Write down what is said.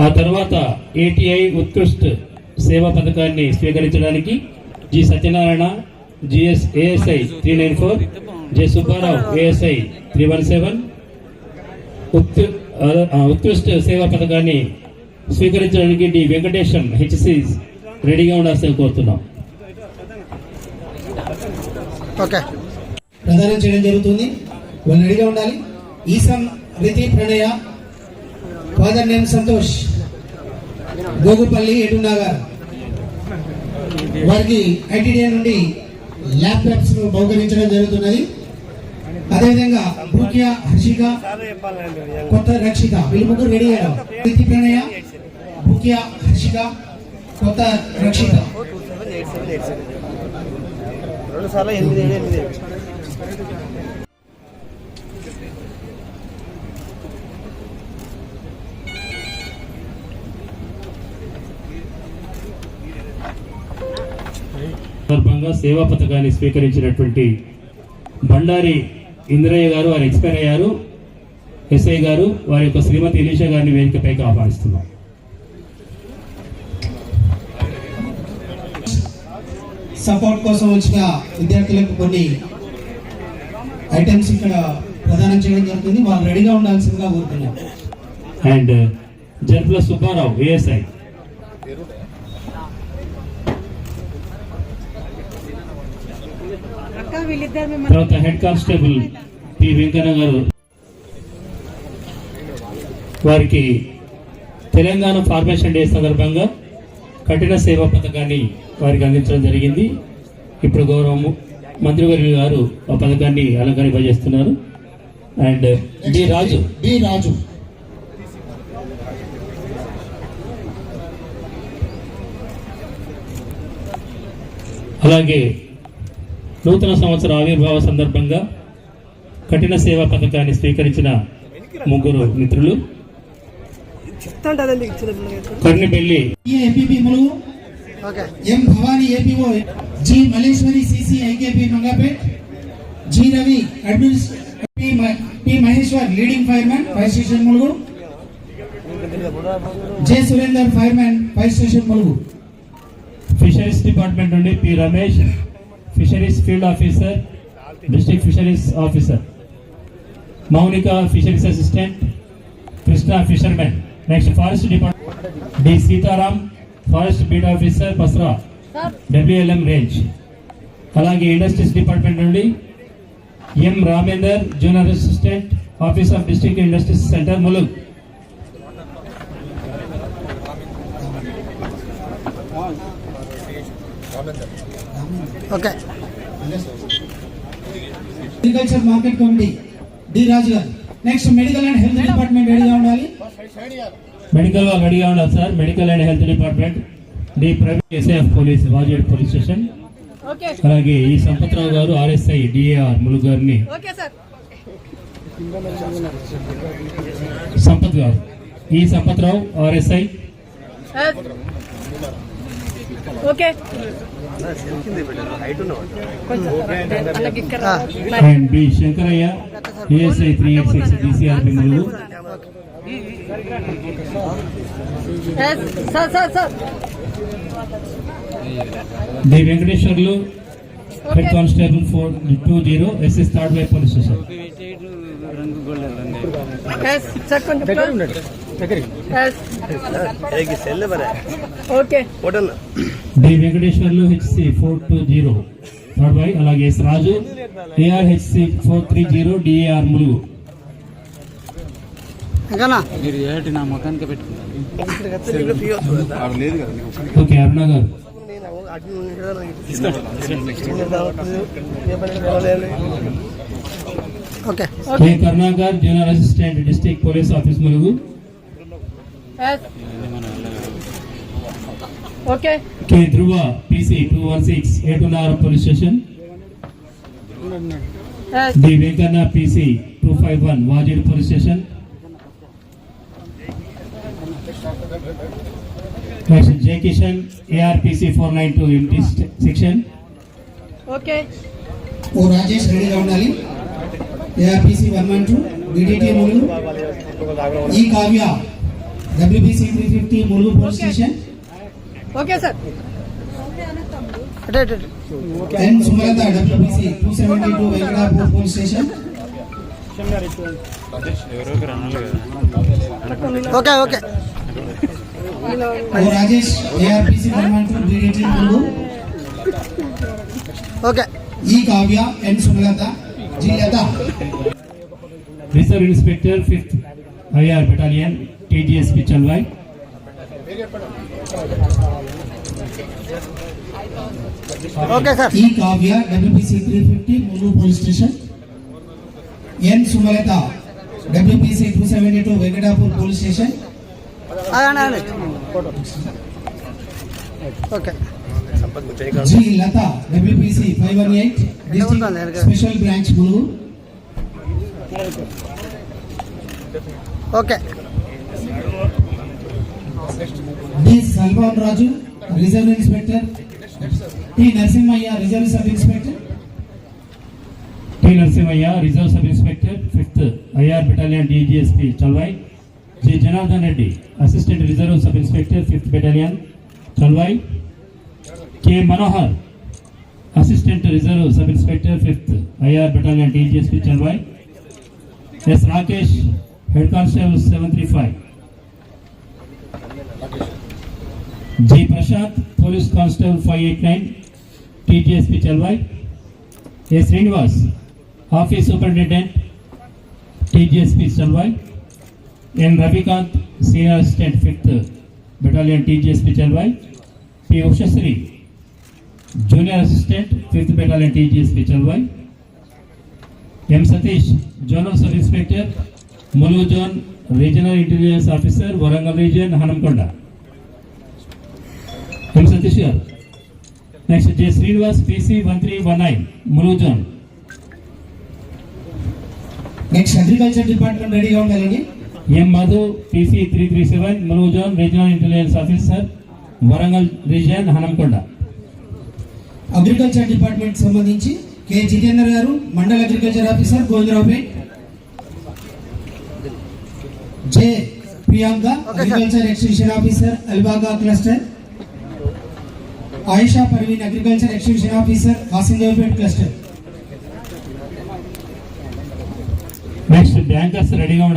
ఆ తర్వాత ఏటీఐ ఉత్కృష్ట సేవా పథకాన్ని స్వీకరించడానికి G Satyanarayana GS ASI 394, J Subbarao ASI 317 ఉత్కృష్ట సేవా పథకాన్ని స్వీకరించడానికి డి వెంకటేశం హెచ్సి రెడీగా ఉండాల్సి కోరుతున్నాం. ప్రదానం చేయడం జరుగుతుంది. వాళ్ళు రెడీగా ఉండాలి. ఈసం రితి ప్రణయ, ఫాదర్ నేమ్ సంతోష్, గోగుపల్లి ఎటునగర్, వారికి ఐటీడీఏ నుండి ల్యాప్టాప్స్ బహుకరించడం జరుగుతున్నది. అదేవిధంగా భూక్యా హర్షిక, కొత్త రక్షిత, వీళ్ళు ముగ్గురు రెడీ అయ్యారు. రితి ప్రణయ, భూక్యా హర్షిక, కొత్త రక్షిత. సందర్భంగా సేవా పథకాన్ని స్వీకరించినటువంటి బండారి ఇంద్రయ్య గారు, వారు ఎక్స్పైర్ అయ్యారు. ఎస్ఐ గారు వారి యొక్క శ్రీమతి ఇలీషా గారిని వేదికపైకి ఆహ్వానిస్తున్నాం. సపోర్ట్ కోసం వచ్చిన విద్యార్థులకు కొన్ని ఐటమ్స్ ఇక్కడ ప్రదానం చేయడం జరుగుతుంది. వాళ్ళు రెడీగా ఉండాల్సిందిగా కోరుతున్నాం. అండ్ జర్పుల సుబ్బారావు ఏఎస్ఐ, తర్వాత హెడ్ కానిస్టేబుల్ పి వెంకన్న గారు, వారికి తెలంగాణ ఫార్మేషన్ డే సందర్భంగా కఠిన సేవా పథకాన్ని వారికి అందించడం జరిగింది. ఇప్పుడు గౌరవ మంత్రివర్యులు గారు ఆ పథకాన్ని అలంకరింపజేస్తున్నారు. అండ్ బి రాజు అలాగే నూతన సంవత్సర ఆవిర్భావ సందర్భంగా కఠిన సేవా పథకాన్ని స్వీకరించిన ముగ్గురు మిత్రులు Karnipalli APP Mulugu, M Bhavani APO, G Malleshwari CC IKP Mangapet, G Ravi P Maheshwar leading fireman fire station Mulugu, J Surender fireman fire station Mulugu. Fisheries department నుండి P Ramesh fisheries field officer, district fisheries officer, Mounika fisheries assistant, Krishna fishermen. Next forest department D Sitaram forest beat officer Pasra WLM range. అలాగే industries department నుండి M Ramender junior assistant office of district industries centre Mulug. Agriculture market committee D Raju గారు. Next medical and health department రెడీగా ఉండాలి. Medical వాళ్ళు రెడీగా ఉండాలి sir. Medical and health department D private SIF police Wajed police station. అలాగే ఈ సంపత్రావు గారు ఆర్ఎస్ఐ డిఏఆర్ ములుగు గారిని, సంపత్ గారు ఈ Sampathrao RSI, and B Shankaraiah ASI 386 DCRB Mulugu. D Venkateshwarlu head constable 420 SS థర్డ్ వే police station. D Venkateshwarlu HC 420 థర్డ్ వై. అలాగే S Raju AR HC 430 DAR Mulugu. Okay Aruna గారు. Karunakar junior assistant district police office Mulugu. K Dhruva PC 216 Eturnagaram police station. D Venkanna PC 251 Wajed police station. J Kishan ARPC 492 MT section. O Rajesh రెడీగా ఉండాలి. ARPC 112 DDT Mulu, E Kavya WBC 350 Mulu Police Station, okay sir N Sumalata WBC 272 Venkatapur Police Station, okay okay O Rajesh ARPC 112 DDT Mulu, okay E Kavya N Sumalata G Lata. Reserve Inspector 5th IR Battalion TGSP Chalwai. Okay sir E Kavya WBC 350 Mulu Police Station, N Sumalata WBC 272 Venkatapur Police Station, okay G Lata WBC 518 District Special Branch Mulu, okay D Salvan Raju Reserve Inspector, T Narsimhaya Reserve Sub Inspector, T Narsimhaya Reserve Sub Inspector 5th IR Battalion DGSP Chalwai. J Janardhan Reddy Assistant Reserve Sub Inspector 5th Battalion Chalwai. K Manohar Assistant Reserve Sub Inspector 5th IR Battalion DGSP Chalwai. S Rakesh Head Constable 735. G Prashant Police Constable 589 TGSP Chalwai. S Srinivas Office Superintendent TGSP Chalwai. N Ravikant Senior Assistant 5th Battalion TGSP Chalwai. P Ushasri Junior Assistant 5th Battalion TGSP Chalwai. M Satish Zonal Sub Inspector Mulu Zone Regional Intelligence Officer Warangal Region Hanamkonda. M Satish garu. Next J Srinivas PC 1319 Mulu Zone. Next Agriculture Department ready గా ఉండాలండి. M Madhu PC 337 Mulu Zone Regional Intelligence Officer Warangal Region Hanamkonda. Agriculture department సంబంధించి K Jitender గారు మండల agriculture officer Govindaraopet, J Priyanka agriculture extension officer Alubaka cluster, Ayesha Parveen agriculture extension officer Kasindevpet cluster. Next bankers రెడీగా ఉండాలి.